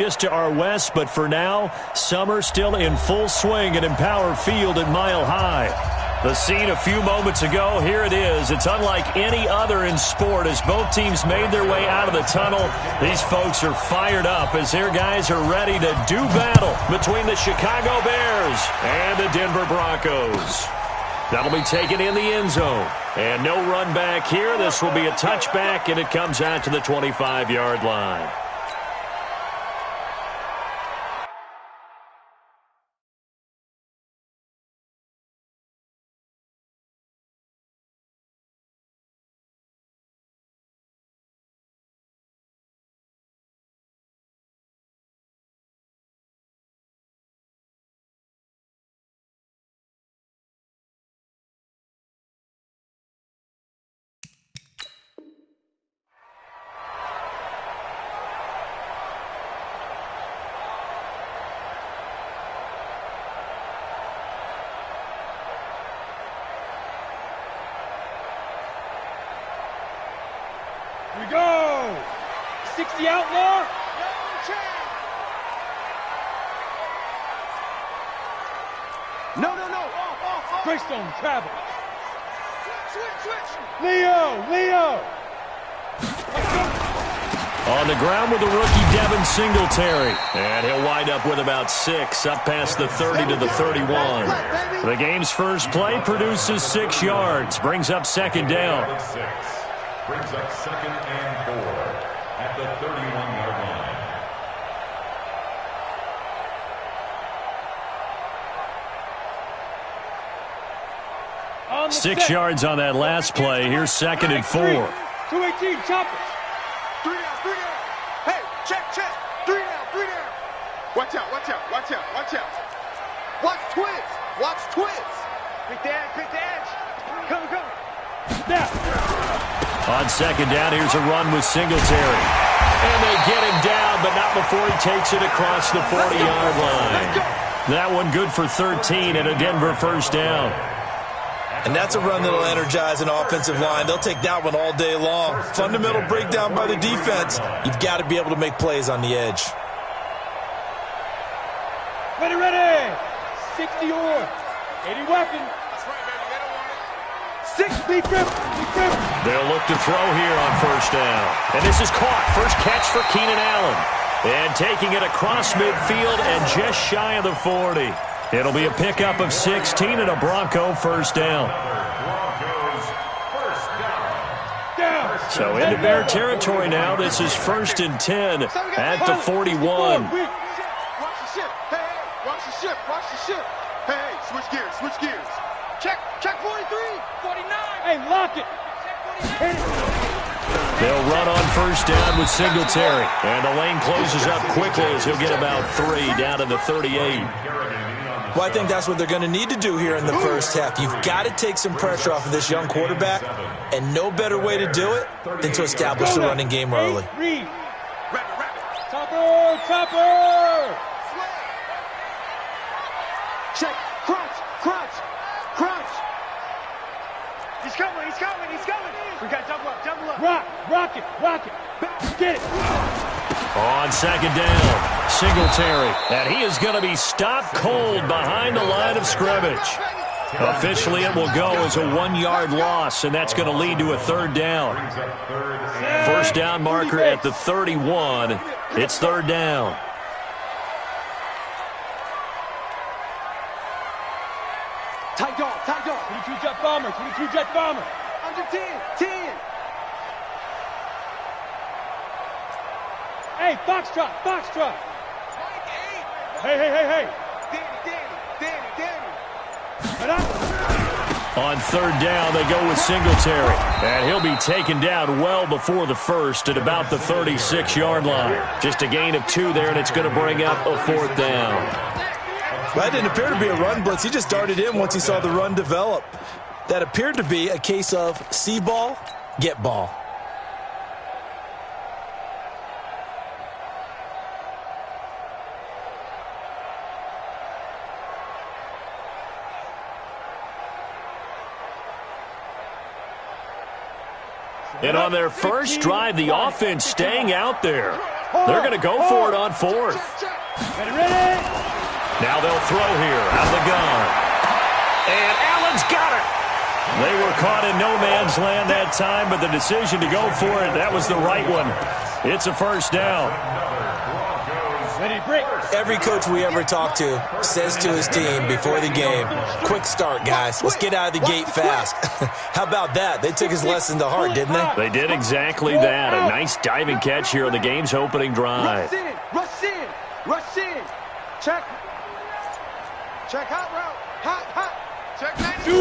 Just to our west, but for now, summer still in full swing at Empower Field at Mile High. The scene a few moments ago, here it is. It's unlike any other in sport as both teams made their way out of the tunnel. These folks are fired up as their guys are ready to do battle between the Chicago Bears and the Denver Broncos. That'll be taken in the end zone. And no run back here. This will be a touchback, and it comes out to the 25-yard line. Here we go! 60 outlaw. No. Greystone travel. Switch. Leo. On the ground with the rookie Devin Singletary. And he'll wind up with about 6 up past the 30 to the 31. The game's first play produces 6 yards. Brings up second down. Brings up 2nd and 4 at the 31-yard line. 6 yards on that last play. Here's 2nd and 4. 218, choppers. 3 down. Hey, check. 3 down. Watch out. Watch twins. Quick dash. Come. Now. On second down, here's a run with Singletary. And they get him down, but not before he takes it across the 40-yard line. That one good for 13 and a Denver first down. And that's a run that'll energize an offensive line. They'll take that one all day long. Fundamental breakdown by the defense. You've got to be able to make plays on the edge. Ready. 60 or 80 weapon. 6 deep grip. They'll look to throw here on first down. And this is caught. First catch for Keenan Allen. And taking it across midfield and just shy of the 40. It'll be a pickup of 16 and a Bronco first down. So into Bear territory now. This is 1st and 10 at the 41. Watch the ship. Hey, switch gears. Check 43. 49. Hey, lock it. They'll run on first down with Singletary. And the lane closes up quickly as he'll get about 3 down to the 38. Well, I think that's what they're going to need to do here in the first half. You've got to take some pressure off of this young quarterback, and no better way to do it than to establish the running game early. Topper! Check, crunch! He's coming! We got double up! Rock it! Get it! On second down, Singletary. And he is going to be stopped cold behind the line of scrimmage. Officially, it will go as a 1-yard loss, and that's going to lead to a third down. First down marker at the 31. It's third down. Tight dog. 22 jet bomber. Under 10. Hey, Foxtrot. Hey. Danny. On third down, they go with Singletary. And he'll be taken down well before the first at about the 36-yard line. Just a gain of 2 there, and it's going to bring up a 4th down. That didn't appear to be a run blitz. He just darted in once he saw the run develop. That appeared to be a case of see ball, get ball. And on their first drive, the offense staying out there. They're going to go for it on fourth. Ready? Now they'll throw here out of the gun. And Allen's got it. They were caught in no man's land that time, but the decision to go for it, that was the right one. It's a first down. Ready, break. Every coach we ever talk to says to his team before the game, quick start, guys. Let's get out of the gate fast. How about that? They took his lesson to heart, didn't they? They did exactly that. A nice diving catch here on the game's opening drive. Rush in. Rush in. Check. Check hot route. Hot. Check 92.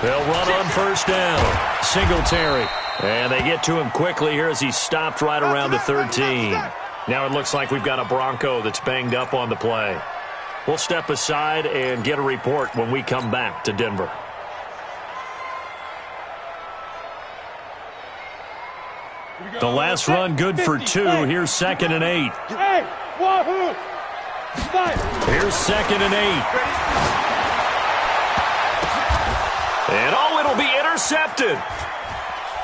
They'll run on first down. Singletary. And they get to him quickly here as he's stopped right around the 13. Now it looks like we've got a Bronco that's banged up on the play. We'll step aside and get a report when we come back to Denver. The last run good for 2. Here's 2nd and 8. Hey, wahoo! Here's 2nd and 8. And oh, it'll be intercepted.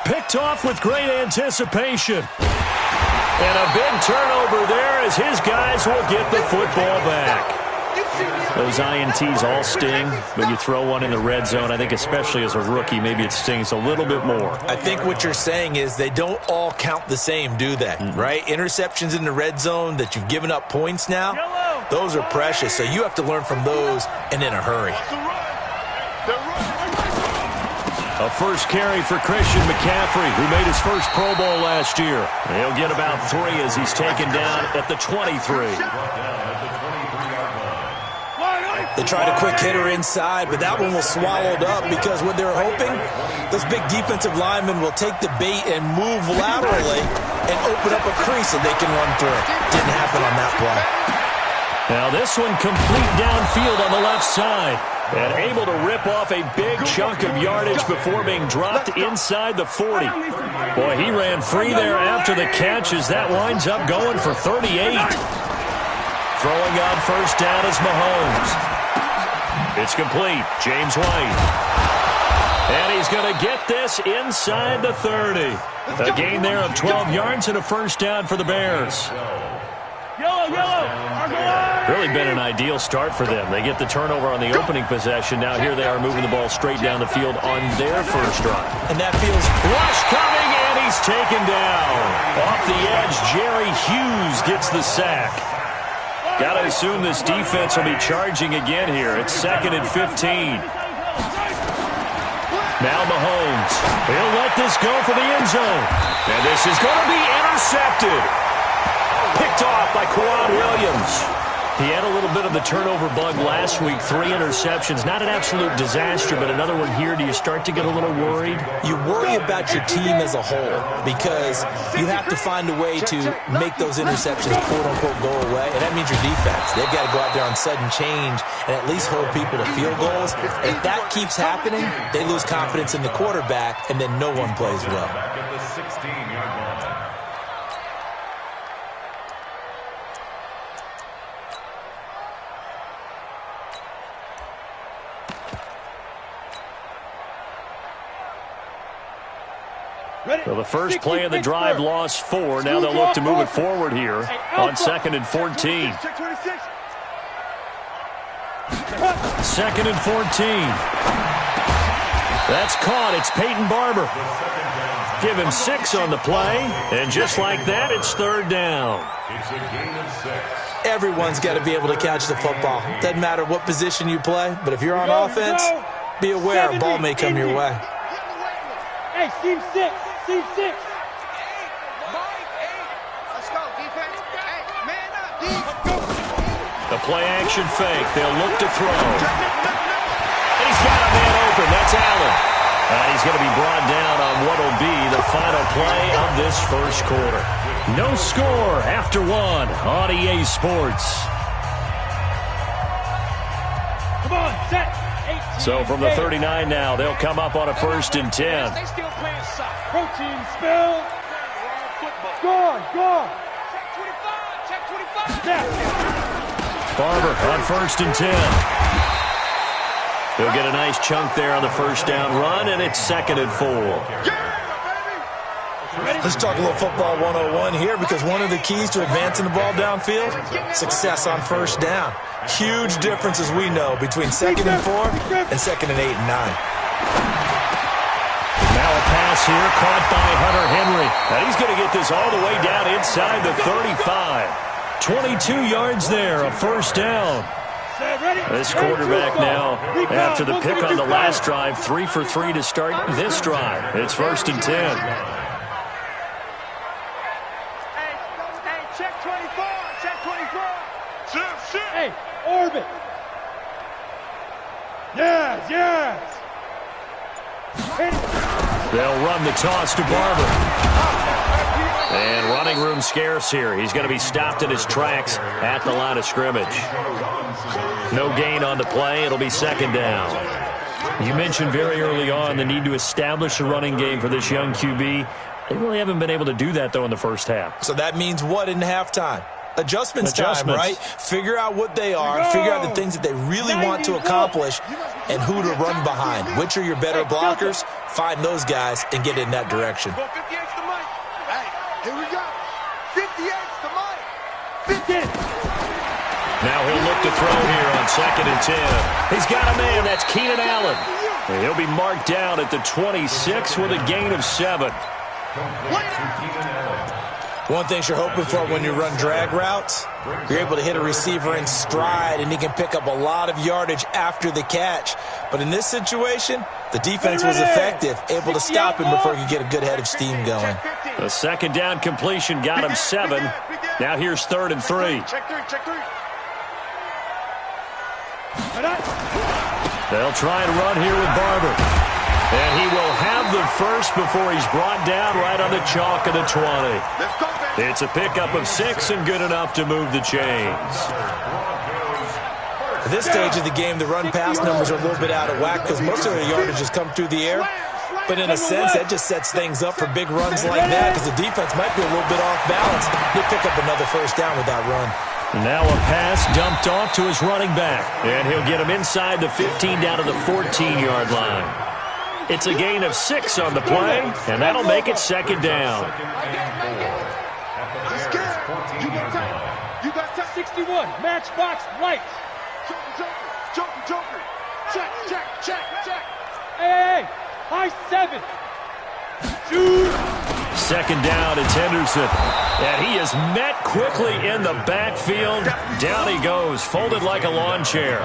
Picked off with great anticipation. And a big turnover there as his guys will get the football back. Those INTs all sting, but you throw one in the red zone, I think especially as a rookie, maybe it stings a little bit more. I think what you're saying is they don't all count the same, do they? Right? Interceptions in the red zone that you've given up points now, those are precious. So you have to learn from those and in a hurry. A first carry for Christian McCaffrey, who made his first Pro Bowl last year. He'll get about 3 as he's taken down at the 23. They tried a quick hitter inside, but that one was swallowed up because what they're hoping, those big defensive linemen will take the bait and move laterally and open up a crease so they can run through it. Didn't happen on that play. Now this one complete downfield on the left side. And able to rip off a big chunk of yardage before being dropped inside the 40. Boy, he ran free there after the catch as that winds up going for 38. Throwing on first down is Mahomes. It's complete. James White. And he's going to get this inside the 30. A gain there of 12 yards and a first down for the Bears. Really been an ideal start for them. They get the turnover on the opening possession. Now here they are moving the ball straight down the field on their first drive. And that feels... Rush coming, and he's taken down. Off the edge, Jerry Hughes gets the sack. Got to assume this defense will be charging again here. It's 2nd and 15. Now Mahomes. He'll let this go for the end zone. And this is going to be intercepted. Picked off by Quad Williams. He had a little bit of the turnover bug last week. 3 interceptions. Not an absolute disaster, but another one here. Do you start to get a little worried? You worry about your team as a whole because you have to find a way to make those interceptions, quote-unquote, go away. And that means your defense. They've got to go out there on sudden change and at least hold people to field goals. If that keeps happening, they lose confidence in the quarterback, and then no one plays well. Back at the 16-yard line. So the first play of the drive lost 4. Now they'll look to move it forward here on 2nd and 14. 2nd and 14. That's caught. It's Peyton Barber. Give him 6 on the play. And just like that, it's 3rd down. It's a gain of 6. Everyone's got to be able to catch the football. Doesn't matter what position you play, but if you're on offense, be aware a ball may come your way. Hey, Team 6. Team 6. Let's go, defense. Hey, man up, defense. The play action fake. They'll look to throw. And he's got a man open. That's Allen. He's going to be brought down on what will be the final play of this first quarter. No score after 1 on EA Sports. Come on, set. 18, So from the 39 now, they'll come up on a 1st and 10. They still playing soccer. Protein spill. Gone. Check 25. Barber on 1st and 10. He'll get a nice chunk there on the first down run, and it's 2nd and 4. Let's talk a little football 101 here, because one of the keys to advancing the ball downfield, success on first down. Huge difference, as we know, between 2nd and 4 and 2nd and 8 and 9. Now a pass here caught by Hunter Henry. And he's going to get this all the way down inside the 35. 22 yards there, a first down. This quarterback now, after the pick on the last drive, 3 for 3 to start this drive. It's 1st and 10. Hey, check 24, check 24. Shift. Hey, orbit. Yes. They'll run the toss to Barber. And running room scarce here. He's going to be stopped in his tracks at the line of scrimmage. No gain on the play. It'll be 2nd down. You mentioned very early on the need to establish a running game for this young QB. They really haven't been able to do that, though, in the first half. So that means what in halftime? Adjustments time, right? Figure out what they are, figure out the things that they really want to accomplish, and who to run behind. Which are your better blockers? Find those guys and get in that direction. Here we go. 58's the mic. 50. Now he'll look to throw here on 2nd and 10. He's got a man. That's Keenan Allen. And he'll be marked down at the 26 with a gain of 7. One thing you're hoping for when you run drag routes, you're able to hit a receiver in stride, and he can pick up a lot of yardage after the catch. But in this situation, the defense was effective, able to stop him before he could get a good head of steam going. The 2nd down completion got him 7. Now here's 3rd and 3. Check 3. They'll try and run here with Barber. And he will have the first before he's brought down right on the chalk of the 20. It's a pickup of 6 and good enough to move the chains. At this stage of the game, the run-pass numbers are a little bit out of whack because most of their yardage has come through the air. But in a sense, that just sets things up for big runs like that because the defense might be a little bit off balance. They pick up another first down with that run. Now a pass dumped off to his running back. And he'll get him inside the 15 down to the 14-yard line. It's a gain of 6 on the play, and that'll make it 2nd down. You got 61. Matchbox lights. Joker. Check. Hey. High 7. Shoot. 2nd down, it's Henderson. And he is met quickly in the backfield. Down he goes, folded like a lawn chair.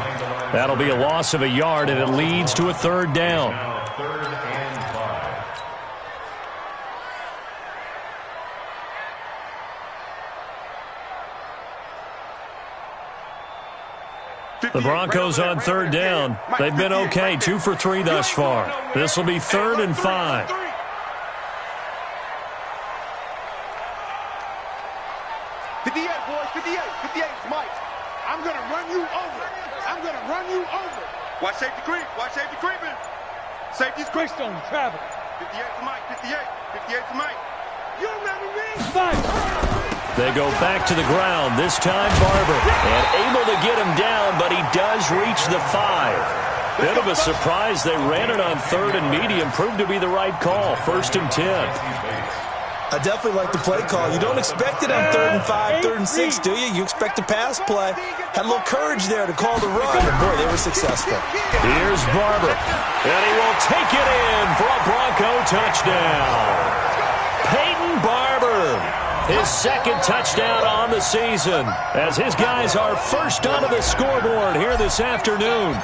That'll be a loss of a yard, and it leads to a 3rd down. Now 3rd and 5. The Broncos on 3rd down. They've been okay, 2 for 3 thus far. This will be 3rd and 5. 58, boys, 58 is Mike. I'm going to run you over. Watch safety creeping. Safety's creeping. Greystone travel. 58's Mike, 58's Mike. You remember me? 5. They go back to the ground, this time Barber. And able to get him down, but he does reach the 5. Bit of a surprise. They ran it on 3rd and medium. Proved to be the right call. 1st and 10. I definitely like the play call. You don't expect it on 3rd and 5, 3rd and 6, do you? You expect a pass play. Had a little courage there to call the run, and boy, they were successful. Here's Barber, and he will take it in for a Bronco touchdown. Peyton Barber, his 2nd touchdown on the season, as his guys are first onto the scoreboard here this afternoon.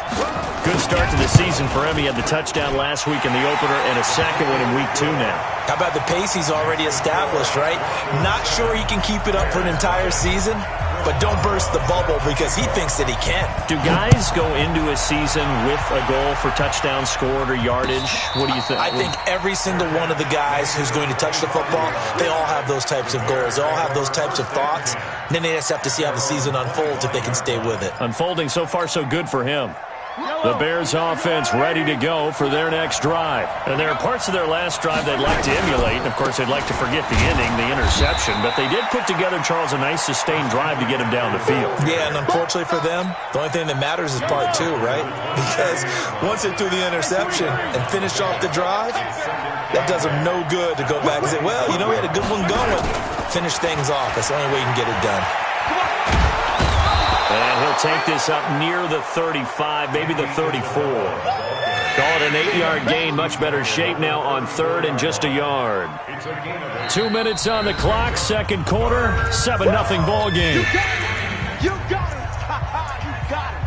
Good start to the season for him. He had the touchdown last week in the opener and a 2nd one in week 2 now. How about the pace he's already established, right? Not sure he can keep it up for an entire season, but don't burst the bubble because he thinks that he can. Do guys go into a season with a goal for touchdown scored or yardage? What do you think? I think every single one of the guys who's going to touch the football, they all have those types of goals. They all have those types of thoughts. And then they just have to see how the season unfolds if they can stay with it. Unfolding so far so good for him. The Bears offense ready to go for their next drive. And there are parts of their last drive they'd like to emulate. And, of course, they'd like to forget the ending, the interception. But they did put together, Charles, a nice sustained drive to get him down the field. Yeah, and unfortunately for them, the only thing that matters is part 2, right? Because once they threw the interception and finished off the drive, That does them no good to go back and say, well, you know, we had a good one going. Finish things off. That's the only way you can get it done. And he'll take this up near the 35, maybe the 34. Call it an 8-yard gain. Much better shape now on third and just a yard. 2 minutes on the clock, second quarter, 7-0 ball game. You got it. You got it.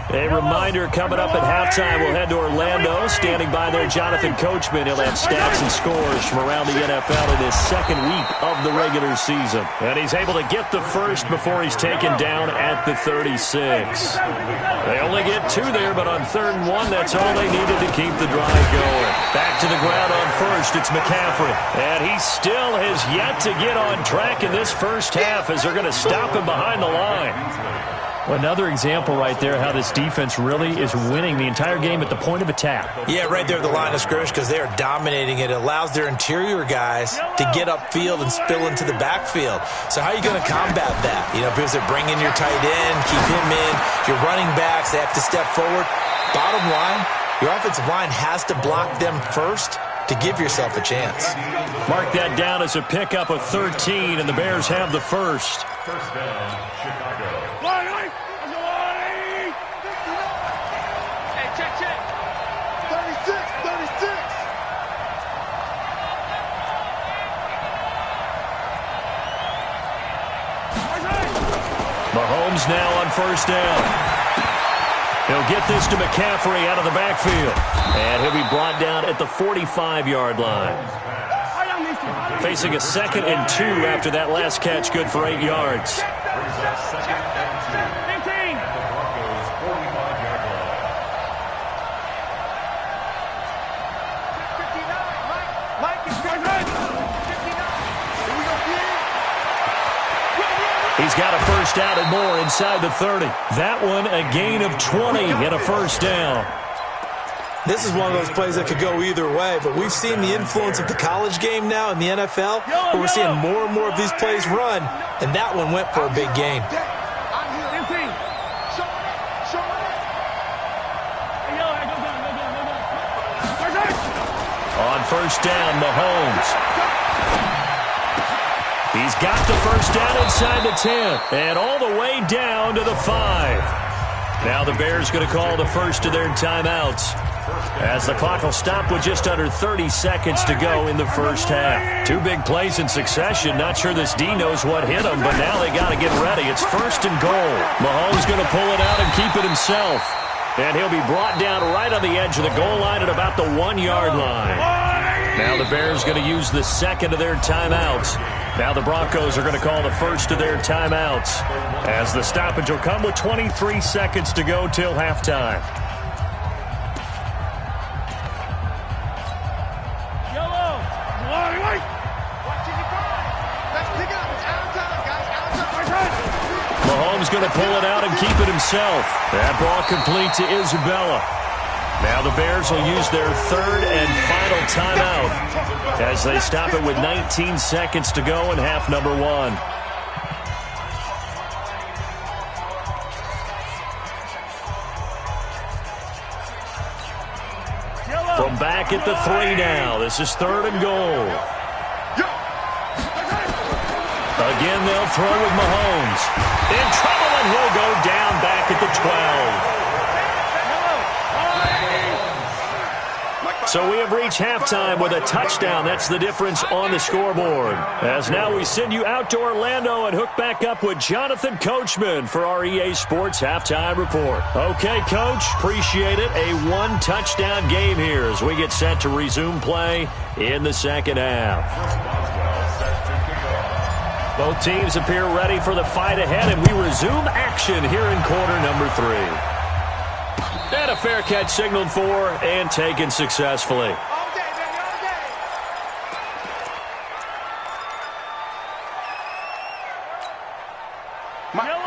A reminder coming up at halftime, we'll head to Orlando. Standing by there, Jonathan Coachman. He'll have stats and scores from around the NFL in his second week of the regular season. And he's able to get the first before he's taken down at the 36. They only get 2 there, but on 3rd and 1, that's all they needed to keep the drive going. Back to the ground on first, it's McCaffrey. And he still has yet to get on track in this first half as they're going to stop him behind the line. Another example right there how this defense really is winning the entire game at the point of attack. Yeah, right there at the line of scrimmage because they are dominating it. It allows their interior guys to get upfield and spill into the backfield. So how are you going to combat that? You know, because they're bringing your tight end, keep him in. Your running backs, they have to step forward. Bottom line, your offensive line has to block them first to give yourself a chance. Mark that down as a pickup of 13, and the Bears have the first. First down, Chicago. Hey, check. 36. Mahomes now on first down. He'll get this to McCaffrey out of the backfield. And he'll be brought down at the 45-yard line. Facing a 2nd and 2 after that last catch, good for 8 yards. He's got a first down and more inside the 30. That one a gain of 20 and a first down. This is one of those plays that could go either way, but we've seen the influence of the college game now in the NFL, where we're seeing more and more of these plays run, and that one went for a big gain. On first down, Mahomes. He's got the first down inside the 10 and all the way down to the 5. Now the Bears going to call the first of their timeouts as the clock will stop with just under 30 seconds to go in the first half. 2 big plays in succession. Not sure this D knows what hit him, but now they got to get ready. It's first and goal. Mahomes going to pull it out and keep it himself. And he'll be brought down right on the edge of the goal line at about the 1-yard line. Now the Bears going to use the second of their timeouts. Now the Broncos are going to call the first of their timeouts as the stoppage will come with 23 seconds to go till halftime. Mahomes going to pull it out and keep it himself. That ball complete to Isabella. Now the Bears will use their 3rd and final timeout as they stop it with 19 seconds to go in half number 1. From back at the 3 now, this is 3rd and goal. Again, they'll throw with Mahomes. In trouble, and he'll go down back at the 12. So we have reached halftime with a touchdown. That's the difference on the scoreboard. As now we send you out to Orlando and hook back up with Jonathan Coachman for our EA Sports Halftime Report. Okay, Coach, appreciate it. A 1-touchdown game here as we get set to resume play in the second half. Both teams appear ready for the fight ahead, and we resume action here in quarter number 3. And a fair catch signaled for and taken successfully.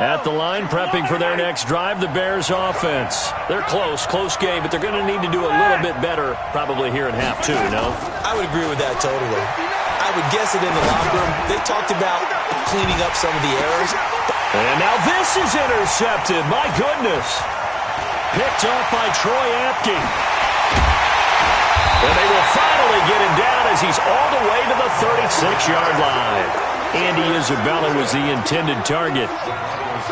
At the line, prepping for their next drive, the Bears offense. They're close game, but they're going to need to do a little bit better probably here in half two, no? I would agree with that totally. I would guess it in the locker room. They talked about cleaning up some of the errors. And now this is intercepted. My goodness. Picked off by Troy Apke. And they will finally get him down as he's all the way to the 36-yard line. Andy Isabella was the intended target.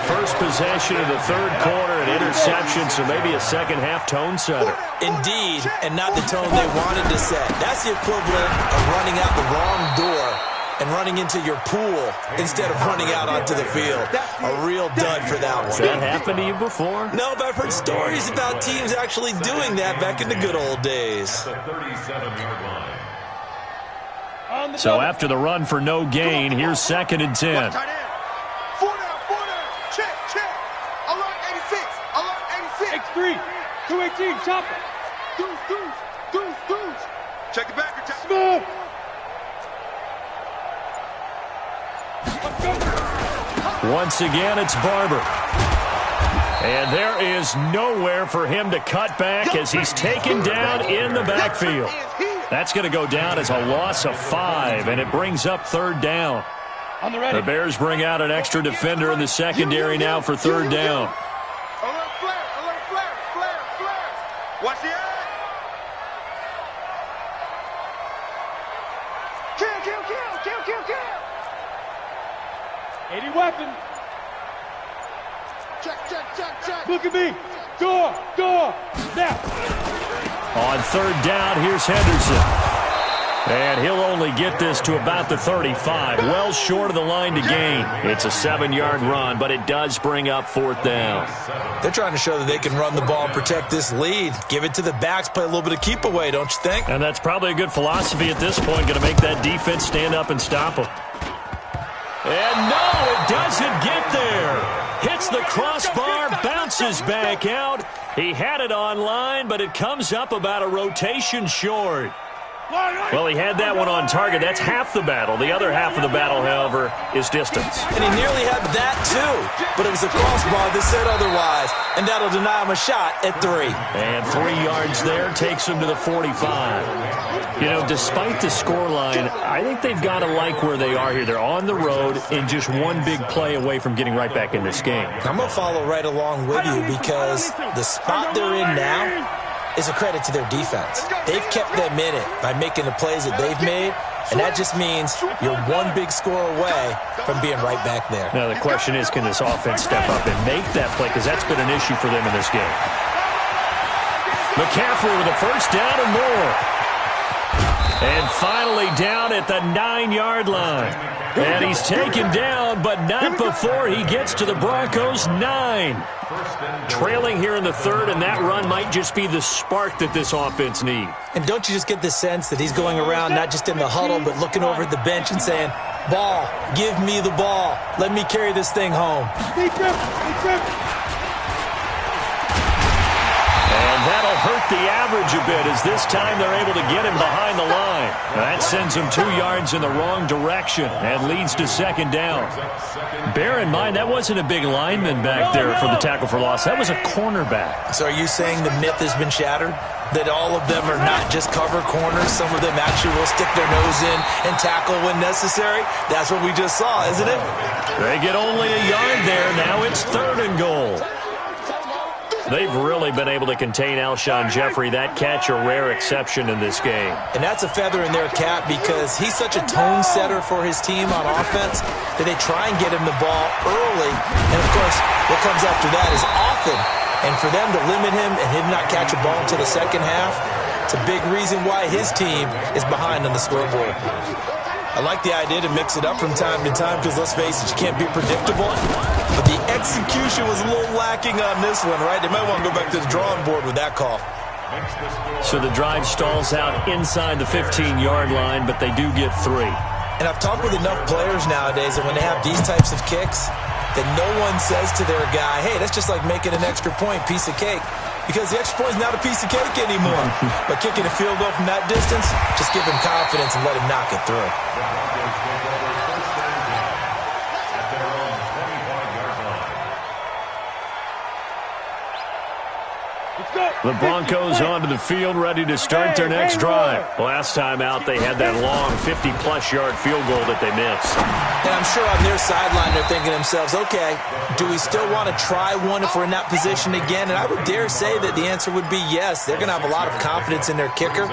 First possession of the third quarter, an interception, so maybe a second-half tone setter. Indeed, and not the tone they wanted to set. That's the equivalent of running out the wrong door and running into your pool instead of running out onto the field. A real dud for that one. Has that happened to you before? No, but I've heard stories about teams actually doing that back in the good old days. The 37-yard line. So after the run for no gain, here's 2nd and 10. 4 down. Check. Alert 86. Alert 86. X3. 218. Chopper. Deuce. Check the back. Check. Smooth. Once again, it's Barber. And there is nowhere for him to cut back as he's taken down in the backfield. That's going to go down as a loss of 5, and it brings up 3rd down. On the ready. The Bears bring out an extra defender in the secondary now for 3rd down. Alert flare. Watch the eye. Kill. 80 weapon. Check. Look at me. Door. Now. On 3rd down, here's Henderson. And he'll only get this to about the 35, well short of the line to gain. It's a 7-yard run, but it does bring up 4th down. They're trying to show that they can run the ball and protect this lead. Give it to the backs, play a little bit of keep away, don't you think? And that's probably a good philosophy at this point, going to make that defense stand up and stop them. And no, it doesn't get there. Hits the crossbar, bounces back out. He had it online, but it comes up about a rotation short. Well, he had that one on target. That's half the battle. The other half of the battle, however, is distance. And he nearly had that, too. But it was a crossbar that said otherwise. And that'll deny him a shot at 3. And 3 yards there takes him to the 45. You know, despite the scoreline, I think they've got to like where they are here. They're on the road and just one big play away from getting right back in this game. I'm going to follow right along with you because the spot they're in now is a credit to their defense. They've kept them in it by making the plays that they've made, and that just means you're one big score away from being right back there. Now, the question is, can this offense step up and make that play? Because that's been an issue for them in this game. McCaffrey with a 1st down and more. And finally down at the 9-yard line. And he's taken down, but not before he gets to the Broncos' 9. Trailing here in the 3rd, and that run might just be the spark that this offense needs. And don't you just get the sense that he's going around not just in the huddle, but looking over at the bench and saying, ball, give me the ball. Let me carry this thing home. And that'll hurt the average a bit as this time they're able to get him behind the line. That sends him 2 yards in the wrong direction and leads to 2nd down. Bear in mind, that wasn't a big lineman back there for the tackle for loss. That was a cornerback. So are you saying the myth has been shattered? That all of them are not just cover corners? Some of them actually will stick their nose in and tackle when necessary? That's what we just saw, isn't it? They get only a yard there. Now it's 3rd and goal. They've really been able to contain Alshon Jeffrey. That catch a rare exception in this game. And that's a feather in their cap because he's such a tone setter for his team on offense that they try and get him the ball early. And, of course, what comes after that is often. And for them to limit him and him not catch a ball until the second half, it's a big reason why his team is behind on the scoreboard. I like the idea to mix it up from time to time because, let's face it, you can't be predictable. But the execution was a little lacking on this one, right? They might want to go back to the drawing board with that call. So the drive stalls out inside the 15-yard line, but they do get 3. And I've talked with enough players nowadays that when they have these types of kicks, that no one says to their guy, hey, that's just like making an extra point, piece of cake. Because the extra point is not a piece of cake anymore. But kicking a field goal from that distance, just give him confidence and let him knock it through. The Broncos onto the field, ready to start their next drive. Last time out, they had that long 50-plus yard field goal that they missed. And I'm sure on their sideline, they're thinking to themselves, okay, do we still want to try one if we're in that position again? And I would dare say that the answer would be yes. They're going to have a lot of confidence in their kicker.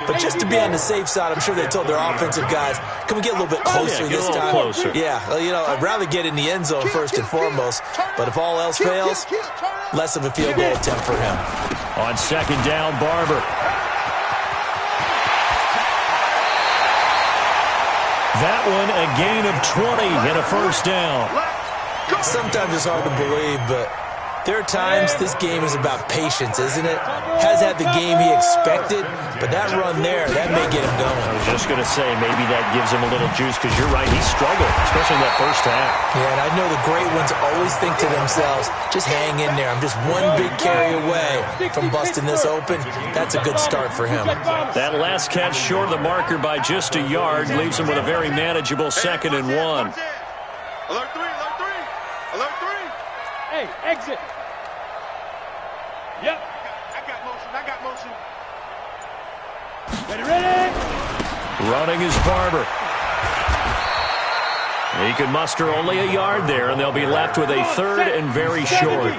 But just to be on the safe side, I'm sure they told their offensive guys, can we get a little bit closer this time? Closer. Yeah, well, you know, I'd rather get in the end zone first and foremost. But if all else fails, less of a field goal attempt for him. On second down, Barber. That one, a gain of 20 and a first down. Sometimes it's hard to believe, but there are times this game is about patience, isn't it? Has had the game he expected, but that run there, that may get him going. I was just going to say, maybe that gives him a little juice, because you're right, he struggled, especially in that first half. Yeah, and I know the great ones always think to themselves, just hang in there. I'm just one big carry away from busting this open. That's a good start for him. That last catch short of the marker by just a yard leaves him with a very manageable 2nd and 1. Alert 3, alert 3, alert 3. Hey, exit. Yep. I got motion. Ready. Running is Barber. He can muster only a yard there, and they'll be left with a 3rd and very short.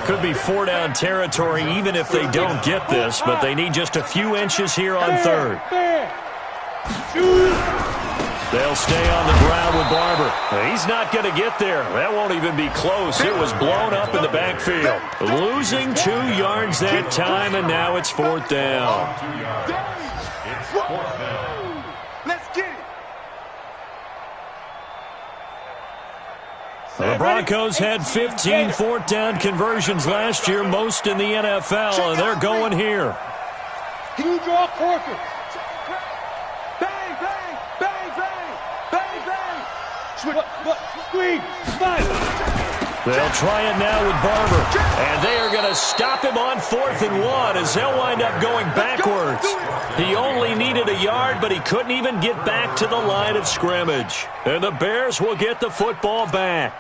Could be 4-down territory even if they don't get this, but they need just a few inches here on 3rd. They'll stay on the ground with Barber. He's not going to get there. That won't even be close. It was blown up in the backfield. Losing 2 yards that time, and now it's 4th down. It's 4th down. Let's get it. The Broncos had 15 4th-down conversions last year, most in the NFL, and they're going here. Can you draw corkers? Bang, bang, bang, bang, bang, bang. Squeeze. Fight. They'll try it now with Barber, and they are going to stop him on 4th and 1 as they'll wind up going backwards. He only needed a yard, but he couldn't even get back to the line of scrimmage. And the Bears will get the football back.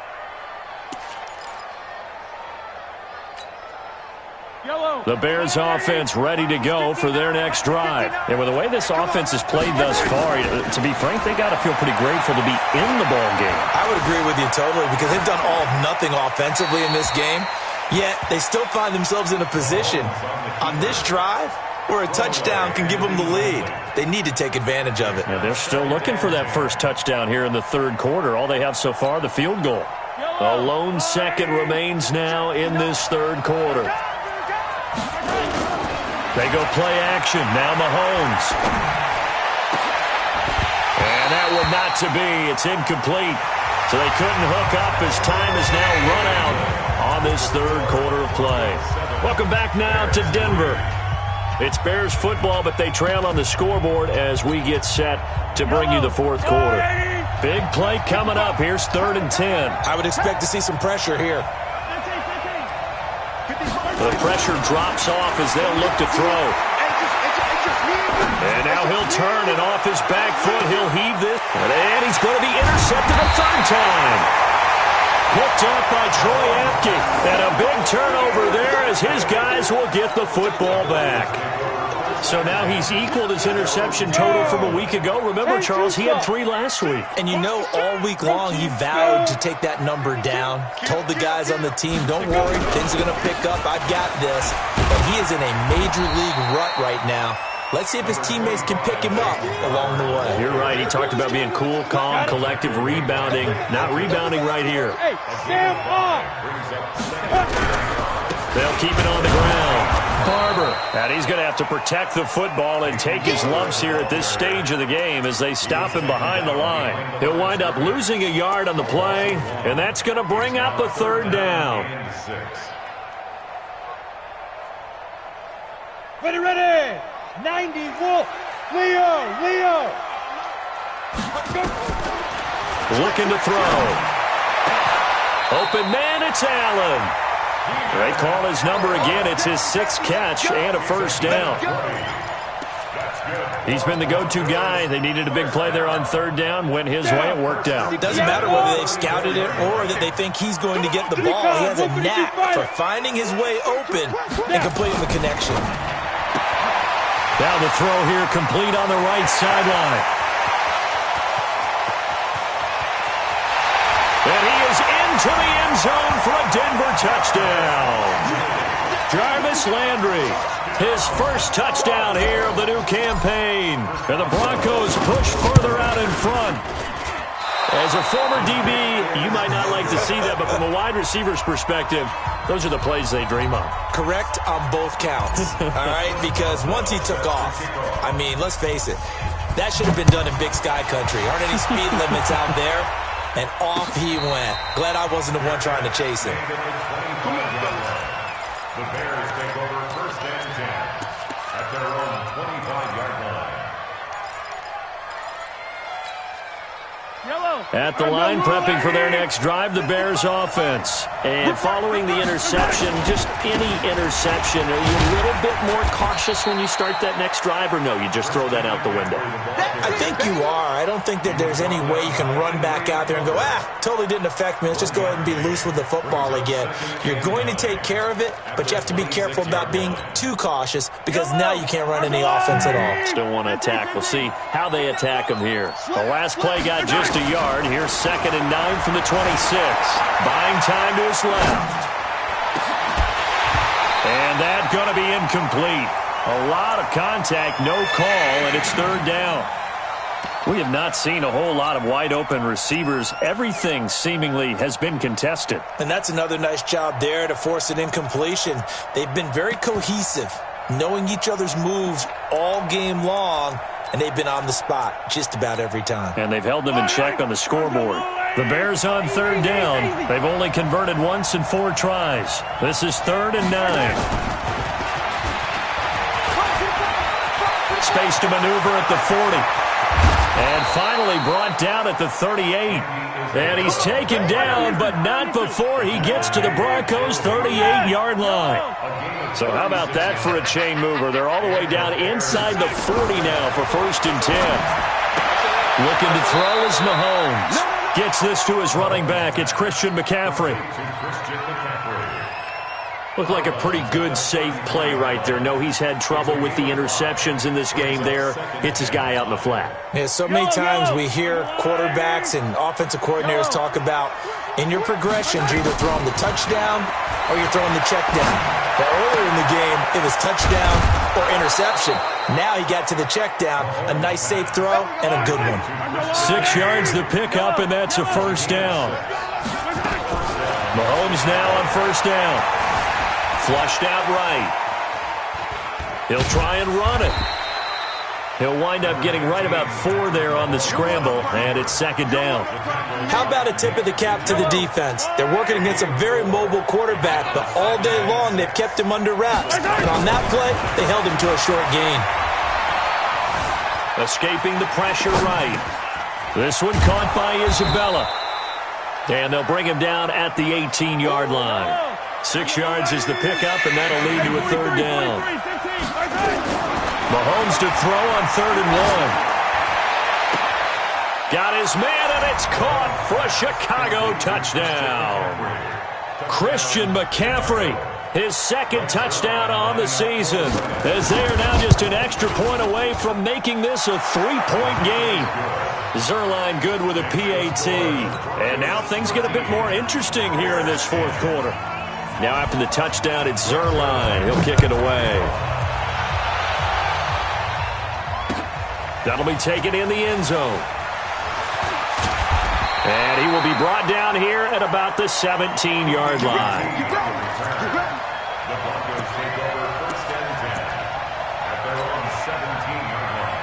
The Bears offense ready to go for their next drive. And with the way this offense has played thus far, to be frank, they got to feel pretty grateful to be in the ball game. I would agree with you totally, because they've done all of nothing offensively in this game, yet they still find themselves in a position on this drive where a touchdown can give them the lead. They need to take advantage of it. Yeah, they're still looking for that first touchdown here in the 3rd quarter. All they have so far, the field goal. A lone second remains now in this 3rd quarter. They go play action. Now Mahomes. And that would not to be. It's incomplete. So they couldn't hook up as time is now run out on this 3rd quarter of play. Welcome back now to Denver. It's Bears football, but they trail on the scoreboard as we get set to bring you the 4th quarter. Big play coming up. Here's 3rd and 10. I would expect to see some pressure here. The pressure drops off as they'll look to throw. And now he'll turn, and off his back foot, he'll heave this. And he's going to be intercepted a 3rd time. Picked up by Troy Apke. And a big turnover there as his guys will get the football back. So now he's equaled his interception total from a week ago. Remember, Charles, he had 3 last week. And you know, all week long he vowed to take that number down. Told the guys on the team, don't worry, things are going to pick up. I've got this. But he is in a major league rut right now. Let's see if his teammates can pick him up along the way. You're right. He talked about being cool, calm, collective, rebounding. Not rebounding right here. Hey, Sam on. They'll keep it on the ground. Barber. And he's going to have to protect the football and take his lumps here at this stage of the game as they stop him behind the line. He'll wind up losing a yard on the play, and that's going to bring up a 3rd down. Ready. 90, Wolf. Leo. Looking to throw. Open man, it's Allen. They call his number again. It's his 6th catch and a 1st down. He's been the go-to guy. They needed a big play there on third down. Went his way. It worked out. It doesn't matter whether they've scouted it or that they think he's going to get the ball. He has a knack for finding his way open and completing the connection. Now the throw here complete on the right sideline. And he is into the end zone for a Denver touchdown. Jarvis Landry, his first touchdown here of the new campaign. And the Broncos push further out in front. As a former DB, you might not like to see that, but from a wide receiver's perspective, those are the plays they dream of. Correct on both counts, all right? Because once he took off, I mean, let's face it, that should have been done in Big Sky country. Aren't any speed limits out there? And off he went. Glad I wasn't the one trying to chase him. The Bears take over first and 10 at their own 25-yard line. At the line, prepping for their next drive, the Bears offense. And following the interception, just any interception, are you a little bit more cautious when you start that next drive, or no, you just throw that out the window? I think you are. I don't think that there's any way you can run back out there and go, totally didn't affect me. Let's just go ahead and be loose with the football again. You're going to take care of it, but you have to be careful about being too cautious because now you can't run any offense at all. Still want to attack. We'll see how they attack them here. The last play got just a yard. Here's 2nd and 9 from the 26. Buying time to his left. And that's going to be incomplete. A lot of contact, no call, and it's third down. We have not seen a whole lot of wide-open receivers. Everything seemingly has been contested. And that's another nice job there to force an incompletion. They've been very cohesive, knowing each other's moves all game long, and they've been on the spot just about every time. And they've held them in check on the scoreboard. The Bears on third down. They've only converted once in 4 tries. This is 3rd and 9. Space to maneuver at the 40. And finally brought down at the 38. And he's taken down, but not before he gets to the Broncos' 38-yard line. So how about that for a chain mover? They're all the way down inside the 40 now for 1st and 10. Looking to throw is Mahomes. Gets this to his running back. It's Christian McCaffrey. Looked like a pretty good, safe play right there. No, he's had trouble with the interceptions in this game there. Hits his guy out in the flat. Yeah, so many times we hear quarterbacks and offensive coordinators talk about in your progressions, you're either throwing the touchdown or you're throwing the check down. But earlier in the game, it was touchdown or interception. Now he got to the check down, a nice safe throw, and a good one. 6 yards the pickup, and that's a first down. Mahomes now on first down. Flushed out right. He'll try and run it. He'll wind up getting right about 4 there on the scramble, and it's 2nd down. How about a tip of the cap to the defense? They're working against a very mobile quarterback, but all day long they've kept him under wraps. And on that play, they held him to a short gain. Escaping the pressure right. This one caught by Isabella. And they'll bring him down at the 18-yard line. 6 yards is the pickup, and that'll lead to a 3rd down. Mahomes to throw on 3rd and 1. Got his man, and it's caught for a Chicago touchdown. Christian McCaffrey, his 2nd touchdown on the season, as they are now just an extra point away from making this a 3-point game. Zerline good with a PAT. And now things get a bit more interesting here in this 4th quarter. Now after the touchdown, it's Zerline. He'll kick it away. That'll be taken in the end zone. And he will be brought down here at about the 17-yard line. The Broncos take over first and 10 at their own 17-yard line.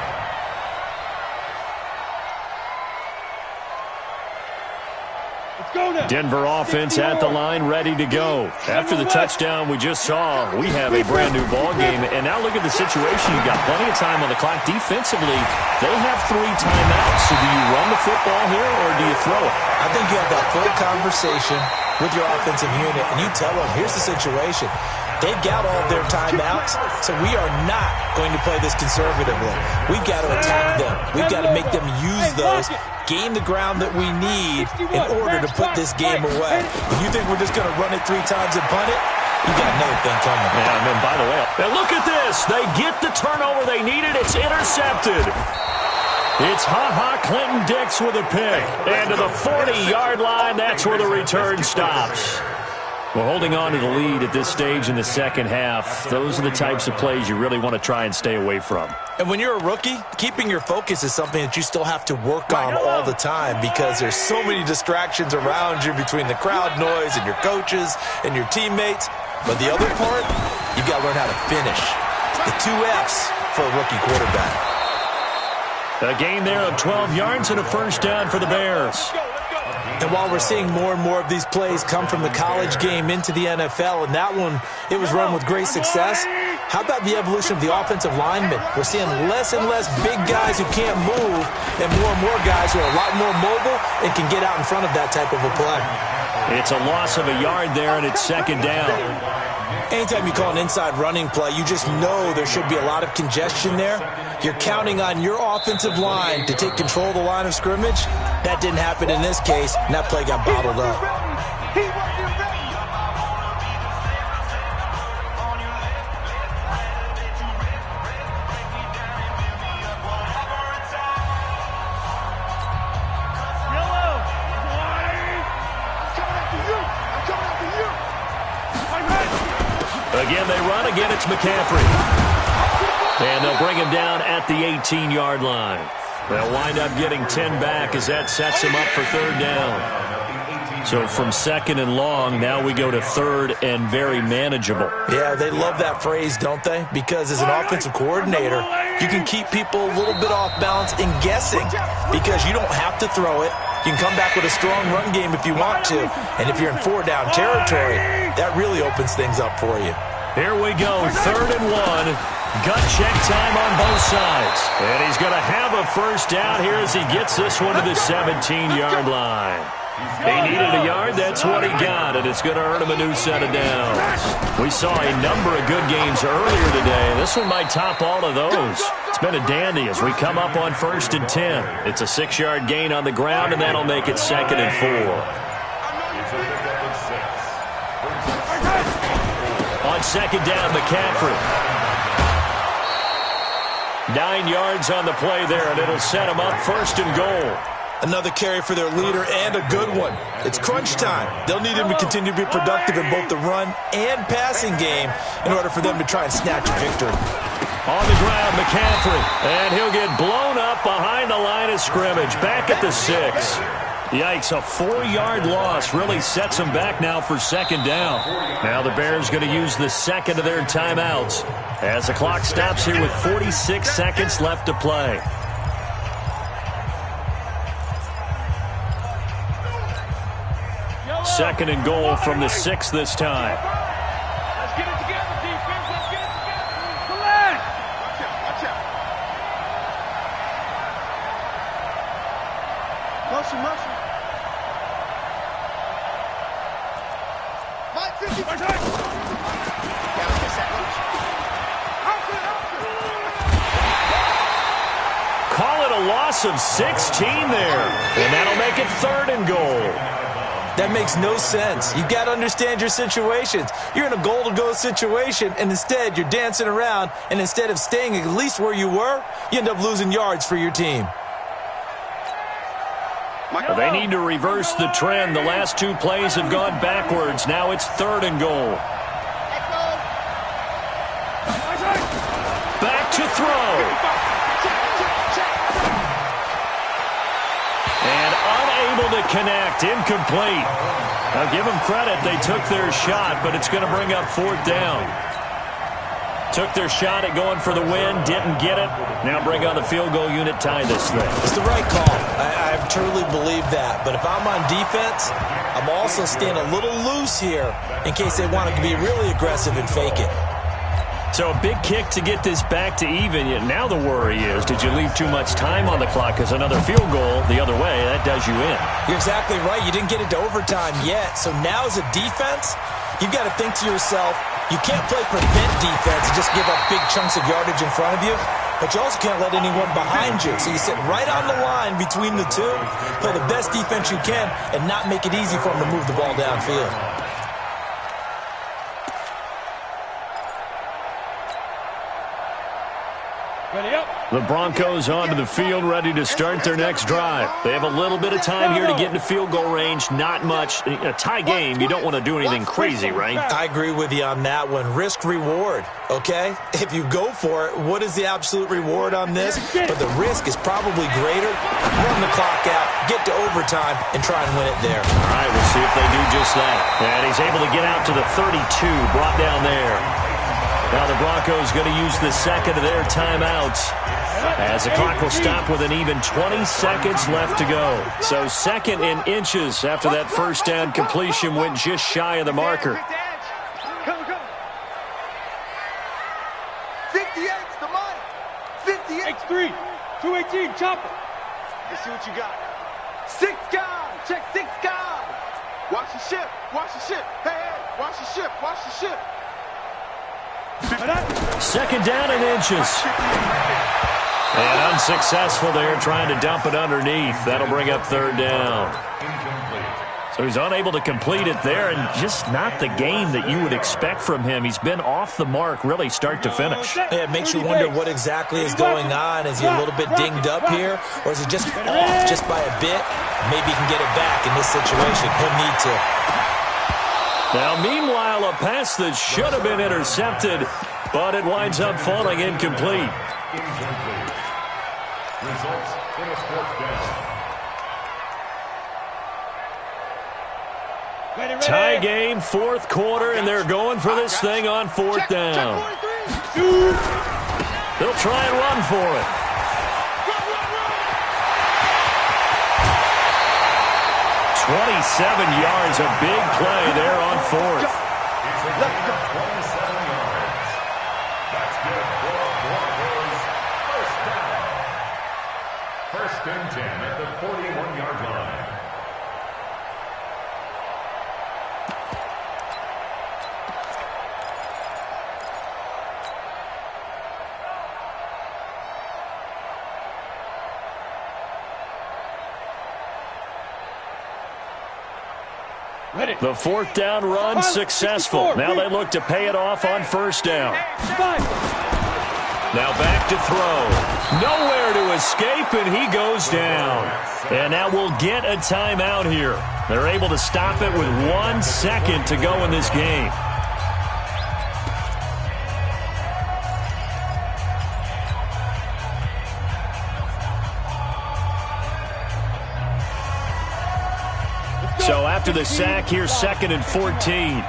Denver offense at the line, ready to go. After the touchdown we just saw, we have a brand new ball game. And now look at the situation. You got plenty of time on the clock. Defensively, they have 3 timeouts. So do you run the football here or do you throw it? I think you have that full conversation with your offensive unit, and you tell them, here's the situation. They've got all their timeouts, so we are not going to play this conservatively. We've got to attack them. We've got to make them use those, gain the ground that we need in order to put this game away. If you think we're just going to run it 3 times and punt it, you got another thing coming. Yeah, and then, by the way, now look at this. They get the turnover they needed. It's intercepted. It's Ha-Ha Clinton-Dix with a pick. And to the 40-yard line, that's where the return stops. Well, holding on to the lead at this stage in the second half, those are the types of plays you really want to try and stay away from. And when you're a rookie, keeping your focus is something that you still have to work on all the time because there's so many distractions around you between the crowd noise and your coaches and your teammates. But the other part, you've got to learn how to finish. The 2 Fs for a rookie quarterback. A gain there of 12 yards and a first down for the Bears. And while we're seeing more and more of these plays come from the college game into the NFL, and that one, it was run with great success, how about the evolution of the offensive linemen? We're seeing less and less big guys who can't move and more guys who are a lot more mobile and can get out in front of that type of a play. It's a loss of a yard there, and it's second down. Anytime you call an inside running play, you just know there should be a lot of congestion there. You're counting on your offensive line to take control of the line of scrimmage. That didn't happen in this case, and that play got bottled up. Again, they run. Again, it's McCaffrey. And they'll bring him down at the 18-yard line. They'll wind up getting 10 back as that sets him up for third down. So from second and long, now we go to third and very manageable. Yeah, they love that phrase, don't they? Because as an offensive coordinator, you can keep people a little bit off balance and guessing because you don't have to throw it. You can come back with a strong run game if you want to. And if you're in 4-down territory, that really opens things up for you. Here we go, third and 1. Gut check time on both sides. And he's going to have a first down here as he gets this one to the 17-yard line. He needed a yard, that's what he got, and it's going to earn him a new set of downs. We saw a number of good games earlier today. This one might top all of those. It's been a dandy as we come up on 1st and 10. It's a 6-yard gain on the ground, and that'll make it 2nd and 4. On 2nd down, McCaffrey. 9 yards on the play there, and it'll set him up 1st and goal. Another carry for their leader and a good one. It's crunch time. They'll need him to continue to be productive in both the run and passing game in order for them to try and snatch a victory. On the ground, McCaffrey, and he'll get blown up behind the line of scrimmage, back at the 6. Yikes, a 4-yard loss really sets them back now for 2nd down. Now the Bears going to use the second of their timeouts as the clock stops here with 46 seconds left to play. Second and goal from the 6 this time. Let's get it together, defense. Let's get it together. Collect. Watch out. Motion. Mike 50. Yeah, let's get that motion. Call it a loss of 16 there, and that'll make it 3rd and goal. That makes no sense. You've got to understand your situations. You're in a goal-to-go situation, and instead you're dancing around, and instead of staying at least where you were, you end up losing yards for your team. Well, they need to reverse the trend. The last 2 plays have gone backwards. Now it's 3rd and goal. Back to throw. And unable to connect. Incomplete. Now give them credit. They took their shot, but it's going to bring up 4th down. Took their shot at going for the win, didn't get it. Now bring on the field goal unit, tie this thing. It's the right call. I truly believe that. But if I'm on defense, I'm also staying a little loose here in case they want to be really aggressive and fake it. So a big kick to get this back to even. Yet now the worry is, did you leave too much time on the clock? Because another field goal the other way, that does you in. You're exactly right. You didn't get it to overtime yet. So now as a defense, you've got to think to yourself, You can't play prevent defense and just give up big chunks of yardage in front of you, but you also can't let anyone behind you. So you sit right on the line between the two, play the best defense you can, and not make it easy for them to move the ball downfield. Ready up. The Broncos onto the field, ready to start their next drive. They have a little bit of time here to get into field goal range. Not much. A tie game, you don't want to do anything crazy, right? I agree with you on that one. Risk-reward, okay? If you go for it, what is the absolute reward on this? But the risk is probably greater. Run the clock out, get to overtime, and try and win it there. All right, we'll see if they do just that. And he's able to get out to the 32, brought down there. Now the Broncos going to use the second of their timeouts as the clock will stop with an even 20 seconds left to go. So second in inches after that first down completion went just shy of the marker. Come. 58's the money. 58. X3. 218. Chopper. Let's see what you got. 6 guys. Check 6 guys. Watch the ship. Watch the ship. Hey, watch the ship. Watch the ship. Second down in inches. And unsuccessful there, trying to dump it underneath. That'll bring up third down. So he's unable to complete it there, and just not the game that you would expect from him. He's been off the mark, really, start to finish. Yeah, it makes you wonder what exactly is going on. Is he a little bit dinged up here, or is he just off just by a bit? Maybe he can get it back in this situation. He'll need to. Now, meanwhile, a pass that should have been intercepted, but it winds up falling incomplete. Results in a fourth down. Tie game, fourth quarter, and they're going for this thing on fourth down. They'll try and run for it. 27 yards, a big play there on fourth. It's a gain of 27 yards. That's good for Broncos. First down. First and 10 at the 41-yard line. The fourth down run successful. Now they look to pay it off on first down. Now back to throw. Nowhere to escape, and he goes down. And now we'll get a timeout here. They're able to stop it with 1 second to go in this game. So after the sack, here's second and 14. We begin to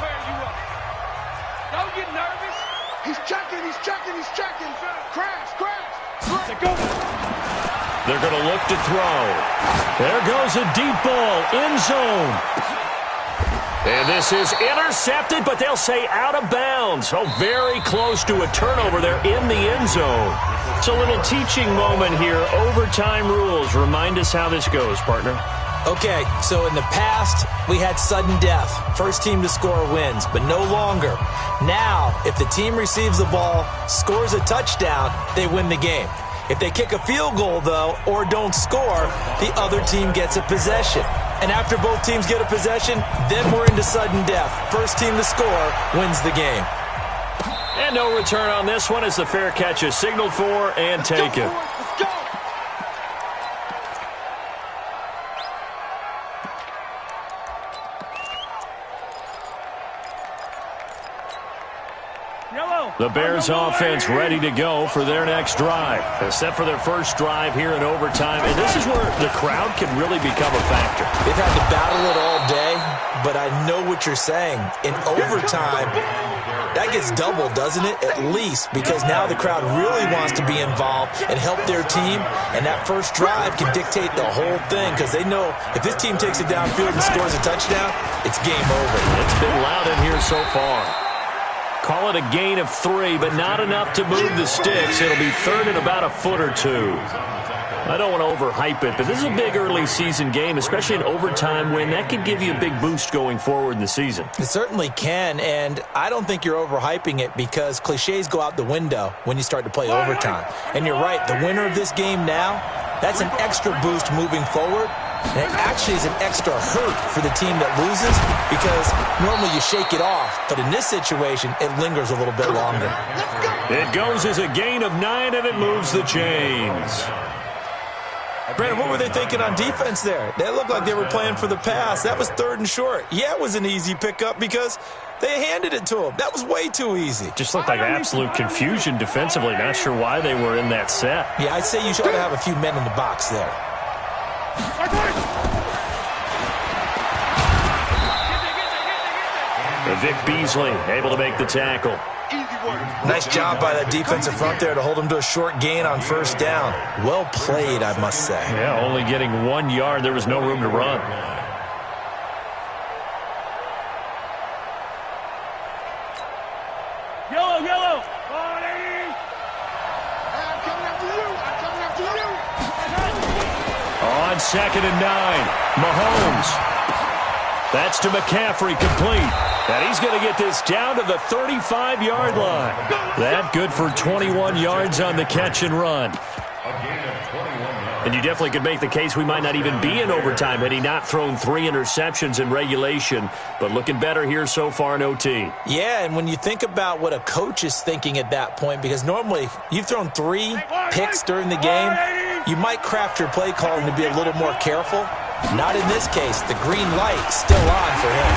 turn you up. Don't get nervous. He's checking. Crash. They're going to look to throw. There goes a deep ball, end zone. And this is intercepted, but they'll say out of bounds. Oh, very close to a turnover there in the end zone. It's a little teaching moment here. Overtime rules. Remind us how this goes, partner. Okay, so in the past, we had sudden death. First team to score wins, but no longer. Now, if the team receives the ball, scores a touchdown, they win the game. If they kick a field goal, though, or don't score, the other team gets a possession. And after both teams get a possession, then we're into sudden death. First team to score wins the game. And no return on this one as the fair catch is signaled for and taken. The Bears offense ready to go for their next drive. Except for their first drive here in overtime. And this is where the crowd can really become a factor. They've had to battle it all day, but I know what you're saying. In overtime, that gets doubled, doesn't it? At least, because now the crowd really wants to be involved and help their team. And that first drive can dictate the whole thing because they know if this team takes it downfield and scores a touchdown, it's game over. It's been loud in here so far. Call it a gain of 3, but not enough to move the sticks. It'll be third and about a foot or two. I don't want to overhype it, but this is a big early season game, especially an overtime win. That could give you a big boost going forward in the season. It certainly can, and I don't think you're overhyping it because cliches go out the window when you start to play overtime. And you're right, the winner of this game now, that's an extra boost moving forward. And it actually is an extra hurt for the team that loses because normally you shake it off. But in this situation, it lingers a little bit longer. It goes as a gain of 9, and it moves the chains. Brandon, what were they thinking on defense there? They looked like they were playing for the pass. That was 3rd and short. Yeah, it was an easy pickup because they handed it to him. That was way too easy. Just looked like absolute confusion defensively. Not sure why they were in that set. Yeah, I'd say you should have a few men in the box there. Vic Beasley able to make the tackle. Nice job by the defensive front there to hold him to a short gain on 1st down. Well played, I must say. Yeah, only getting 1 yard. There was no room to run. Yellow, yellow. I'm coming after you. I'm coming after you. On 2nd and 9, Mahomes. That's to McCaffrey, complete. And he's going to get this down to the 35-yard line. That good for 21 yards on the catch and run. And you definitely could make the case we might not even be in overtime had he not thrown 3 interceptions in regulation. But looking better here so far in OT. Yeah, and when you think about what a coach is thinking at that point, because normally you've thrown 3 picks during the game, you might craft your play calling to be a little more careful. Not in this case. The green light still on for him.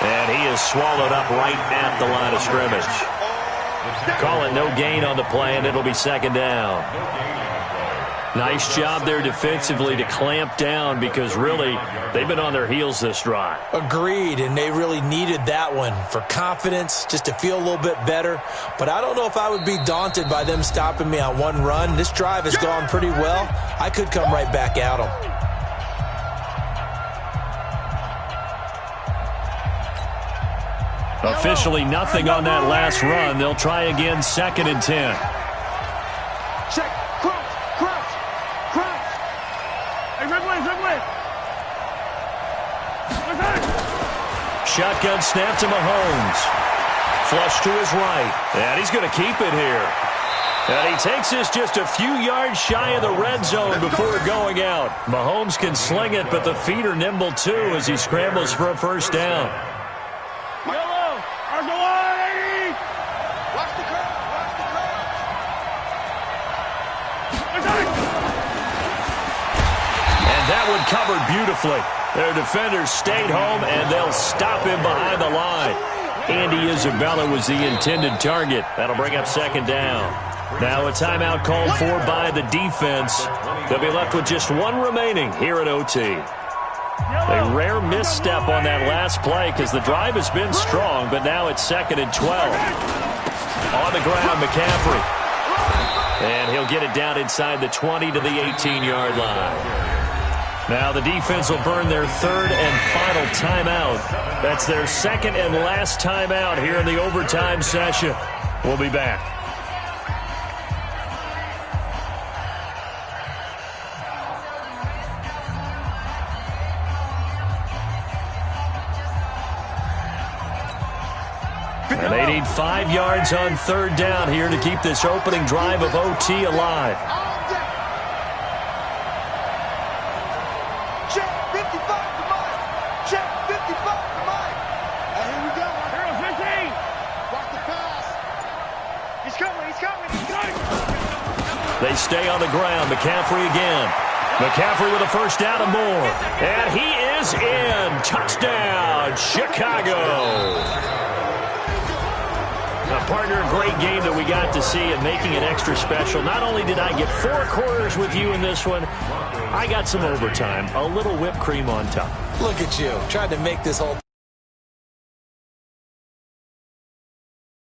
And he is swallowed up right at the line of scrimmage. Call it no gain on the play, and it'll be 2nd down. Nice job there defensively to clamp down because really they've been on their heels this drive. Agreed, and they really needed that one for confidence, just to feel a little bit better. But I don't know if I would be daunted by them stopping me on 1 run. This drive has gone pretty well. I could come right back at them. Officially nothing on that last run. They'll try again 2nd and 10. Check. Crouch. Crouch. Crouch. Hey, red way, red way. Shotgun snap to Mahomes. Flush to his right. And he's going to keep it here. And he takes this just a few yards shy of the red zone before going out. Mahomes can sling it, but the feet are nimble too as he scrambles for a 1st down. Yellow. Argo 180. Watch the crowd. Watch the crowd. And that one covered beautifully. Their defenders stayed home, and they'll stop him behind the line. Andy Isabella was the intended target. That'll bring up 2nd down. Now a timeout called for by the defense. They'll be left with just 1 remaining here at OT. A rare misstep on that last play because the drive has been strong, but now it's 2nd and 12. On the ground, McCaffrey. And he'll get it down inside the 20 to the 18-yard line. Now the defense will burn their 3rd and final timeout. That's their 2nd and last timeout here in the overtime session. We'll be back. And they need 5 yards on 3rd down here to keep this opening drive of OT alive. Check 55 to Mike. Check 55 to Mike. And here we go. Hero 15. Watch the pass. He's coming, he's coming, he's coming. They stay on the ground. McCaffrey again. McCaffrey with a 1st down and more. And he is in. Touchdown, Chicago. Now, partner, a great game that we got to see and making it extra special. Not only did I get 4 quarters with you in this one, I got some overtime. A little whipped cream on top. Look at you, trying to make this whole